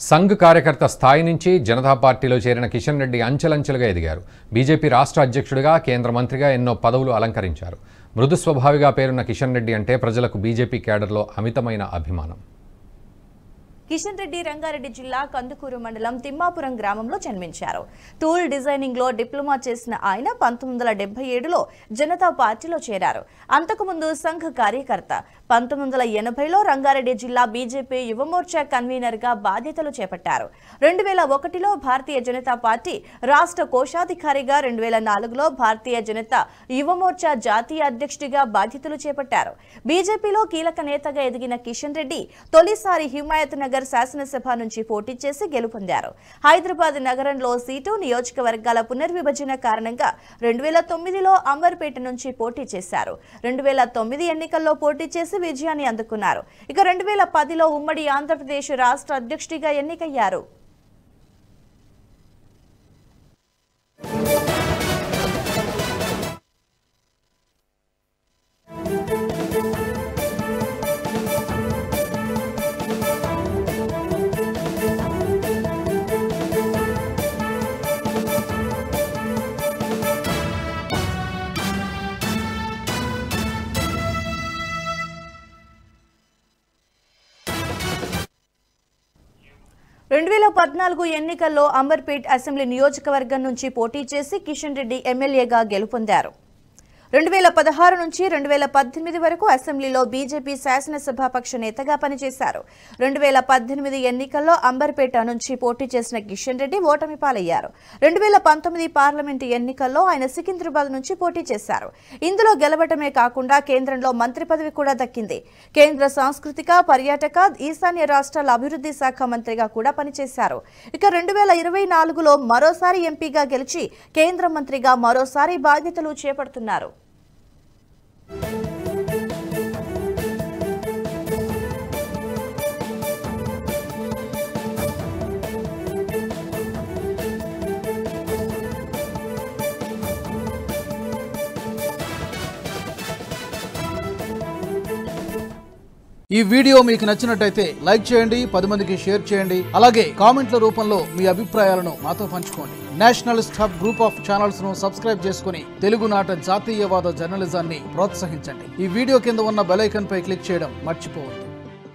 సంఘ్ కార్యకర్త స్థాయి నుంచి జనతా పార్టీలో చేరిన కిషన్ రెడ్డి అంచెలంచెలుగా ఎదిగారు. బీజేపీ రాష్ట్ర అధ్యక్షుడిగా, కేంద్ర మంత్రిగా ఎన్నో పదవులు అలంకరించారు. మృదు స్వభావిగా పేరున్న కిషన్ రెడ్డి అంటే ప్రజలకు బీజేపీ క్యాడర్లో అమితమైన అభిమానం. కిషన్ రెడ్డి రంగారెడ్డి జిల్లా కందుకూరు మండలం తిమ్మాపురం గ్రామంలో జన్మించారు. టూల్ డిజైనింగ్ లో డిప్లొమా చేసిన ఆయన 1977లో జనతా పార్టీలో చేరారు. అంతకుముందు సంఘ్ కార్యకర్త. 1980లో రంగారెడ్డి జిల్లా బీజేపీ యువమోర్చా కన్వీనర్ గా బాధ్యతలు చేపట్టారు. 2001లో భారతీయ జనతా పార్టీ రాష్ట్ర కోశాధికారిగా, 2004లో భారతీయ జనతా యువమోర్చా జాతీయ అధ్యక్షుడిగా బాధ్యతలు చేపట్టారు. బీజేపీలో కీలక నేతగా ఎదిగిన కిషన్ రెడ్డి తొలిసారి హిమాయత్ నగర్ శాసనసభ నుంచి పోటీ చేసి గెలుపొందారు. హైదరాబాద్ నగరంలో సీటు, నియోజకవర్గాల పునర్విభజన కారణంగా 2009లో అంబర్పేట నుంచి పోటీ చేశారు. 2009 ఎన్నికల్లో పోటీ చేసి విజయాన్ని అందుకున్నారు. ఇక 2010లో ఉమ్మడి ఆంధ్రప్రదేశ్ రాష్ట్ర అధ్యక్షుడిగా ఎన్నికయ్యారు. రెండు 2014 ఎన్నికల్లో అంబర్పేట్ అసెంబ్లీ నియోజకవర్గం నుంచి పోటీ చేసి కిషన్ రెడ్డి ఎమ్మెల్యేగా గెలుపొందారు. 2016 నుంచి 2018 వరకు అసెంబ్లీలో బీజేపీ శాసనసభాపక్ష నేతగా పనిచేశారు. 2018 ఎన్నికల్లో అంబర్పేట నుంచి పోటీ చేసిన కిషన్ రెడ్డి ఓటమి పాలయ్యారు. 2019 పార్లమెంటు ఎన్నికల్లో ఆయన సికింద్రాబాద్ నుంచి పోటీ చేశారు. ఇందులో గెలవటమే కాకుండా కేంద్రంలో మంత్రి పదవి కూడా దక్కింది. కేంద్ర సాంస్కృతిక, పర్యాటక, ఈశాన్య రాష్ట్రాల అభివృద్ధి శాఖ మంత్రిగా కూడా పనిచేశారు. ఇక 2024లో మరోసారి ఎంపీగా గెలిచి కేంద్ర మంత్రిగా మరోసారి బాధ్యతలు చేపడుతున్నారు. ఈ వీడియో మీకు నచ్చినట్టయితే లైక్ చేయండి, 10 మందికి షేర్ చేయండి. అలాగే కామెంట్ల రూపంలో మీ అభిప్రాయాలను మాతో పంచుకోండి. Nationalist hub group of channels ను సబ్స్క్రైబ్ చేసుకుని తెలుగునాట జాతీయవాద జర్నలిజాన్ని ప్రోత్సహించండి. ఈ వీడియో కింద ఉన్న బెల్ ఐకాన్ పై క్లిక్ చేయడం మర్చిపోవద్దు.